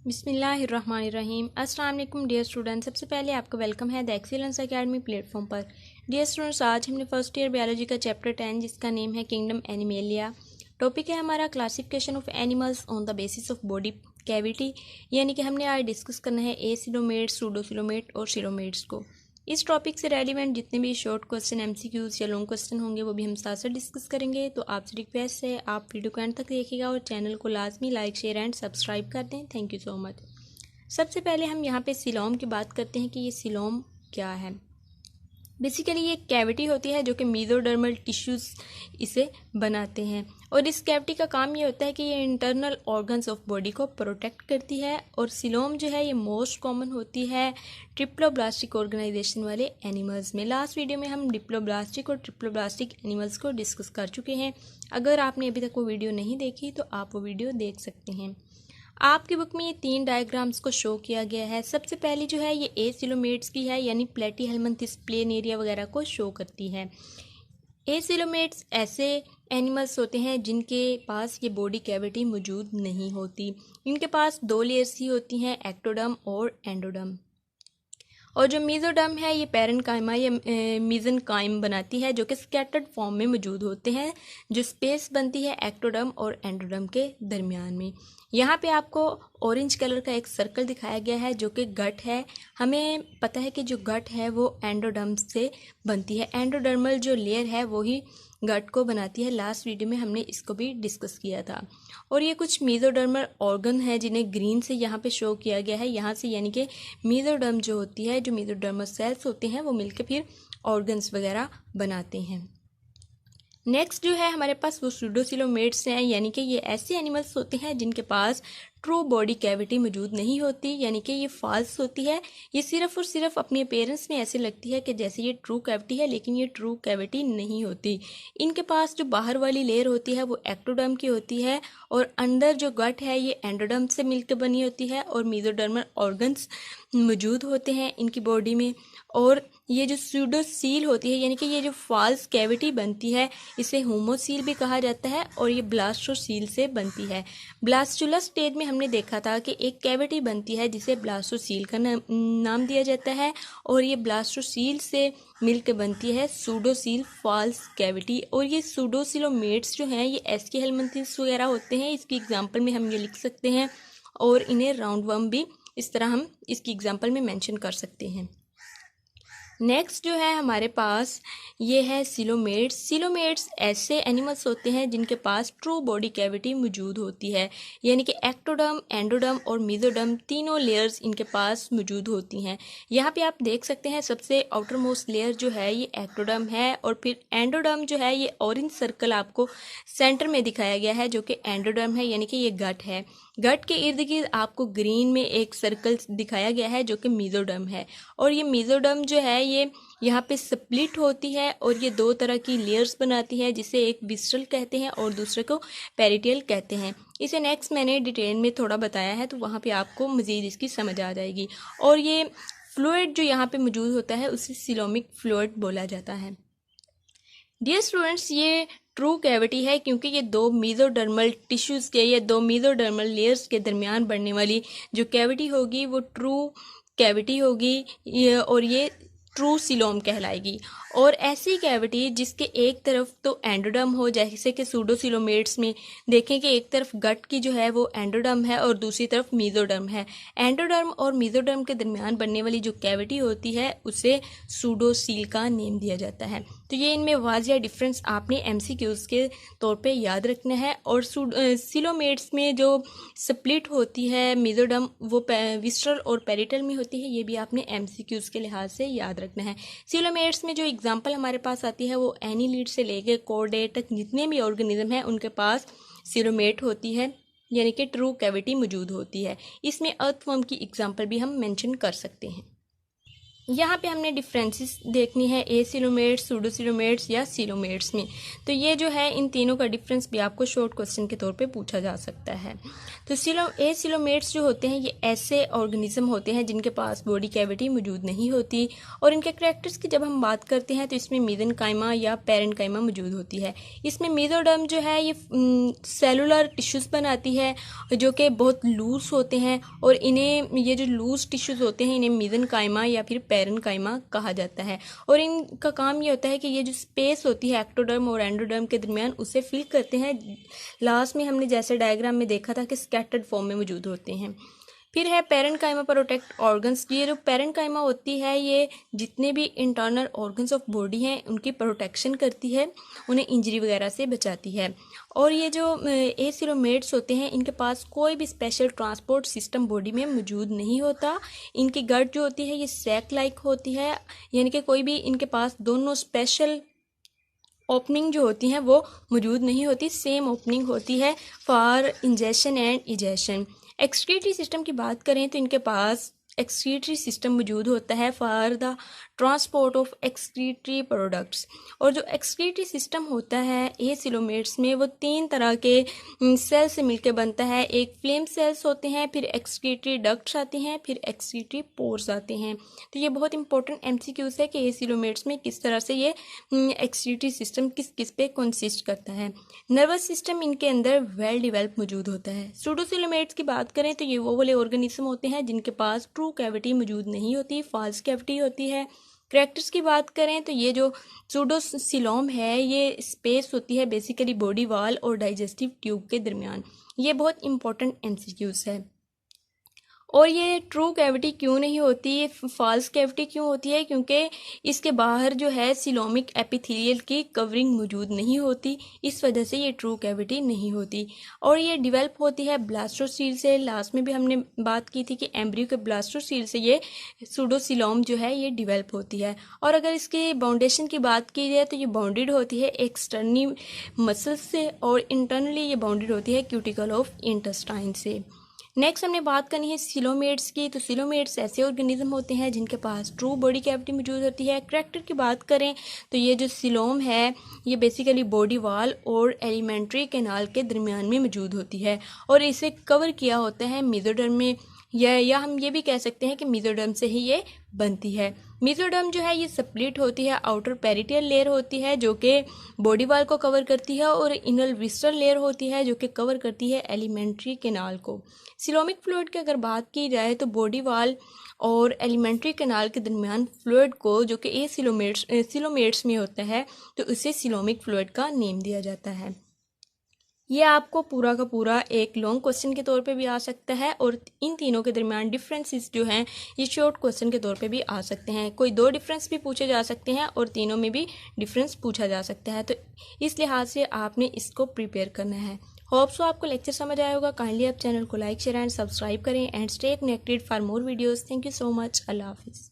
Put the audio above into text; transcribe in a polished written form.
बिस्मिल्लाहिर्रहमानिर्रहीम। अस्सलाम वालेकुम डियर स्टूडेंट। सबसे पहले आपका वेलकम है द एक्सीलेंस एकेडमी प्लेटफॉर्म पर। डियर स्टूडेंट्स, आज हमने फर्स्ट ईयर बायोलॉजी का चैप्टर 10 जिसका नेम है किंगडम एनिमेलिया। टॉपिक है हमारा classification of animals on the basis of body cavity, यानी कि हमने आज डिस्कस करना है एसिलोमेट्स, सूडोसिलोमेट और सिलोमेट्स को। इस टॉपिक से रेलिवेंट जितने भी शॉर्ट क्वेश्चन, एमसीक्यूज या लॉन्ग क्वेश्चन होंगे वो भी हम साथ साथ डिस्कस करेंगे। तो आपसे रिक्वेस्ट है आप वीडियो को एंड तक देखिएगा और चैनल को लाजमी लाइक, शेयर एंड सब्सक्राइब कर दें। Thank you so much. सबसे पहले हम यहाँ पे सिलोम की बात करते हैं कि ये सिलोम क्या है। बेसिकली ये कैविटी होती है जो कि मीजोडर्मल टिश्यूज़ इसे बनाते हैं, और इस कैविटी का काम ये होता है कि ये इंटरनल ऑर्गन्स ऑफ बॉडी को प्रोटेक्ट करती है। और सिलोम जो है ये मोस्ट कॉमन होती है ट्रिप्लोब्लास्टिक ऑर्गेनाइजेशन वाले एनिमल्स में। लास्ट वीडियो में हम डिप्लोब्लास्टिक और ट्रिप्लोब्लास्टिक एनिमल्स को डिस्कस कर चुके हैं। अगर आपने अभी तक वो वीडियो नहीं देखी तो आप वो वीडियो देख सकते हैं। आपकी बुक में ये 3 डायग्राम्स को शो किया गया है। सबसे पहली जो है ये एसिलोमेट्स की है, यानी प्लेटीहेल्मिन्थस प्लेनेरिया वगैरह को शो करती है। एसिलोमेट्स ऐसे एनिमल्स होते हैं जिनके पास ये बॉडी कैविटी मौजूद नहीं होती। इनके पास 2 लेयर्स ही होती हैं, एक्टोडर्म और एंडोडर्म। और जो मीजोडर्म है ये पैरेन्काइमा या मीजनकाइम बनाती है, जो कि स्कैटर्ड फॉर्म में मौजूद होते हैं। जो स्पेस बनती है एक्टोडर्म और एंडोडर्म के दरमियान में। यहाँ पे आपको ऑरेंज कलर का एक सर्कल दिखाया गया है जो कि गट है। हमें पता है कि जो गट है वो एंडोडर्म से बनती है। एंडोडर्मल जो लेयर है वही गट को बनाती है। लास्ट वीडियो में हमने इसको भी डिस्कस किया था। और ये कुछ मीजोडर्मल ऑर्गन है जिन्हें ग्रीन से यहाँ पे शो किया गया है। यहाँ से यानी कि मीजोडर्म जो होती है, जो मीजोडर्मल सेल्स होते हैं वो मिलकर फिर ऑर्गन्स वगैरह बनाते हैं। नेक्स्ट जो है हमारे पास वो सूडोसिलोमेट्स हैं, यानी कि ये ऐसे एनिमल्स होते हैं जिनके पास ट्रू बॉडी कैविटी मौजूद नहीं होती, यानी कि ये फॉल्स होती है। ये सिर्फ और सिर्फ अपनी अपीयरेंस में ऐसे लगती है कि जैसे ये ट्रू कैविटी है, लेकिन ये ट्रू कैविटी नहीं होती। इनके पास जो बाहर वाली लेयर होती है वो एक्टोडर्म की होती है, और अंदर जो गट है ये एंडोडर्म से मिलकर बनी होती है, और मीजोडर्मल ऑर्गन्स मौजूद होते हैं इनकी बॉडी में। और ये जो सूडोसील होती है, यानी कि ये जो फॉल्स कैविटी बनती है, इसे होमोसील भी कहा जाता है, और ये ब्लास्टोसील से बनती है। ब्लास्टुलस स्टेज में हमने देखा था कि एक कैविटी बनती है जिसे ब्लास्टोसील का नाम दिया जाता है, और ये ब्लास्टोसील से मिलकर बनती है सूडोसील फॉल्स कैविटी। और ये सूडोसिलोमेट्स जो हैं ये एस्कीहेल्मिन्थस वगैरह होते हैं। इसकी एग्जाम्पल में हम ये लिख सकते हैं, और इन्हें राउंडवर्म भी इस तरह हम इसकी एग्जाम्पल में मेंशन कर सकते हैं। नेक्स्ट जो है हमारे पास ये है सिलोमेट्स। सिलोमेट्स ऐसे एनिमल्स होते हैं जिनके पास ट्रू बॉडी कैविटी मौजूद होती है, यानी कि एक्टोडर्म, एंडोडर्म और मीजोडर्म तीनों लेयर्स इनके पास मौजूद होती हैं। यहाँ पे आप देख सकते हैं सबसे आउटर मोस्ट लेयर जो है ये एक्टोडर्म है, और फिर एंडोडर्म जो है ये ऑरेंज सर्कल आपको सेंटर में दिखाया गया है जो कि एंडोडर्म है, यानी कि ये गट है। गट के इर्द गिर्द आपको ग्रीन में एक सर्कल दिखाया गया है जो कि मीजोडर्म है। और ये मीजोडर्म जो है ये यहाँ पे स्प्लिट होती है, और ये 2 तरह की लेयर्स बनाती है, जिसे एक विस्ट्रल कहते हैं और दूसरे को पेरिटियल कहते हैं। इसे नेक्स्ट मैंने डिटेल में थोड़ा बताया है, तो वहाँ पे आपको मज़ीद इसकी समझ आ जाएगी। और ये फ्लूइड जो यहाँ पे मौजूद होता है उसे सिलोमिक फ्लूइड बोला जाता है। डियर स्टूडेंट्स, ये ट्रू कैविटी है क्योंकि ये 2 मीजोडर्मल टिश्यूज़ के या 2 मीजोडर्मल लेयर्स के दरमियान बनने वाली जो कैविटी होगी वो ट्रू कैविटी होगी, और ये ट्रू सिलोम कहलाएगी। और ऐसी कैविटी जिसके एक तरफ तो एंडोडर्म हो, जैसे कि सूडोसिलोमेट्स में देखें कि एक तरफ गट की जो है वो एंडोडर्म है और दूसरी तरफ मीजोडर्म है। एंडोडर्म और मीजोडर्म के दरमियान बनने वाली जो कैविटी होती है उसे सूडोसील का नेम दिया जाता है। तो ये इनमें वाजिया डिफरेंस आपने एमसीक्यूज के तौर पे याद रखना है। और सिलोमेट्स में जो स्प्लिट होती है मीजोडर्म वो विस्ट्रल और पेरिटल में होती है, ये भी आपने एमसीक्यूज के लिहाज से याद रखना है। सिलोमेट्स में जो एग्जाम्पल हमारे पास आती है वो एनीलिड से लेके कॉर्डेट तक जितने भी ऑर्गेनिज्म हैं उनके पास सिलोमेट होती है, यानी कि ट्रू कैविटी मौजूद होती है। इसमें अर्थवर्म की एग्जाम्पल भी हम मेंशन कर सकते हैं। यहाँ पे हमने डिफरेंसेस देखनी है एसिलोमेट्स, सूडोसिलोमेट्स या सिलोमेट्स में। तो ये जो है इन तीनों का डिफरेंस भी आपको शॉर्ट क्वेश्चन के तौर पे पूछा जा सकता है। तो एसिलोमेट्स जो होते हैं ये ऐसे ऑर्गेनिज्म होते हैं जिनके पास बॉडी कैविटी मौजूद नहीं होती, और इनके कैरेक्टर्स की जब हम बात करते हैं तो इसमें मेसेनकाइमा या पेरेन्काइमा मौजूद होती है। इसमें मेसोडर्म जो है ये सेलुलर टिश्यूज़ बनाती है जो कि बहुत लूज होते हैं, और इन्हें ये जो लूज टिश्यूज़ होते हैं इन्हें मेसेनकाइमा या फिर पेरेन्काइमा कहा जाता है। और इनका काम ये होता है कि ये जो स्पेस होती है एक्टोडर्म और एंडोडर्म के दरमियान उसे फिल करते हैं। लास्ट में हमने जैसे डायग्राम में देखा था कि स्कैटर्ड फॉर्म में मौजूद होते हैं। फिर है पेरेन्काइमा प्रोटेक्ट ऑर्गन्स। ये जो पेरेन्काइमा होती है ये जितने भी इंटरनल ऑर्गन्स ऑफ बॉडी हैं उनकी प्रोटेक्शन करती है, उन्हें इंजरी वगैरह से बचाती है। और ये जो एसिलोमेट्स होते हैं इनके पास कोई भी स्पेशल ट्रांसपोर्ट सिस्टम बॉडी में मौजूद नहीं होता। इनकी गट जो होती है ये सैक लाइक होती है, यानी कि कोई भी इनके पास दोनों स्पेशल ओपनिंग जो होती हैं वो मौजूद नहीं होती, सेम ओपनिंग होती है for injection and ejection. Excretory system की बात करें तो इनके पास एक्सक्रीटरी सिस्टम मौजूद होता है for the transport of excretory products. और जो एक्सक्रीटरी सिस्टम होता है एसिलोमेट्स में वो 3 तरह के सेल से मिलकर बनता है। एक फ्लेम सेल्स होते हैं, फिर एक्सक्रीटरी डक्ट्स आते हैं, फिर एक्सक्रीटरी पोर्स आते हैं। तो ये बहुत इंपॉर्टेंट एमसीक्यूज है कि एसिलोमेट्स में किस तरह से ये एक्सक्रीटरी सिस्टम किस किस पे कंसिस्ट करता है। नर्वस सिस्टम इनके अंदर वेल डेवलप मौजूद होता है। सूडोसिलोमेट्स की बात करें तो ये वो वाले ऑर्गेनिज्म होते हैं जिनके पास ट्रू कैविटी मौजूद नहीं होती, फॉल्स कैविटी होती है। कैरेक्टर्स की बात करें तो ये जो सूडोसिलोम है ये स्पेस होती है बेसिकली बॉडी वॉल और डाइजेस्टिव ट्यूब के दरमियान। ये बहुत इंपॉर्टेंट एमसीक्यूज है। और ये ट्रू कैविटी क्यों नहीं होती, ये फॉल्स कैविटी क्यों होती है, क्योंकि इसके बाहर जो है सिलोमिक एपिथेलियल की कवरिंग मौजूद नहीं होती, इस वजह से ये ट्रू कैविटी नहीं होती। और ये डेवलप होती है ब्लास्टोसील से। लास्ट में भी हमने बात की थी कि एम्ब्रियो के ब्लास्टोसील से ये सूडोसिलोम जो है ये डेवलप होती है। और अगर इसकी बाउंडेशन की बात की जाए तो ये बाउंडेड होती है एक्सटर्नली मसल्स से, और इंटरनली ये बाउंडेड होती है क्यूटिकल ऑफ इंटेस्टाइन से। नेक्स्ट हमने बात करनी है सिलोमेट्स की। तो सिलोमेट्स ऐसे ऑर्गेनिज्म होते हैं जिनके पास ट्रू बॉडी कैविटी मौजूद होती है। कैरेक्टर की बात करें तो ये जो सिलोम है ये बेसिकली बॉडी वॉल और एलिमेंट्री कैनाल के दरमियान में मौजूद होती है, और इसे कवर किया होता है मेसोडर्म में, या हम ये भी कह सकते हैं कि मेसोडर्म से ही ये बनती है। मेसोडर्म जो है ये स्प्लिट होती है, आउटर पेरिटियल लेयर होती है जो कि बॉडी वॉल को कवर करती है, और इनर विस्टरल लेयर होती है जो कि कवर करती है एलिमेंट्री कैनाल को। सिलोमिक फ्लूइड की अगर बात की जाए तो बॉडी वॉल और एलिमेंट्री कैनाल के दरमियान फ्लूइड को जो कि सिलोमेट्स में होता है तो उसे सिलोमिक फ्लूइड का नेम दिया जाता है। ये आपको पूरा का पूरा एक लॉन्ग क्वेश्चन के तौर पे भी आ सकता है, और इन तीनों के दरमियान डिफरेंसेस जो हैं ये शॉर्ट क्वेश्चन के तौर पे भी आ सकते हैं। कोई 2 डिफरेंस भी पूछे जा सकते हैं और तीनों में भी डिफरेंस पूछा जा सकता है। तो इस लिहाज से आपने इसको प्रिपेयर करना है। होप सो आपको लेक्चर समझ आया होगा। काइंडली आप चैनल को लाइक शेयर एंड सब्सक्राइब करें and stay connected for more videos. Thank you so much. अल्लाह हाफिज़।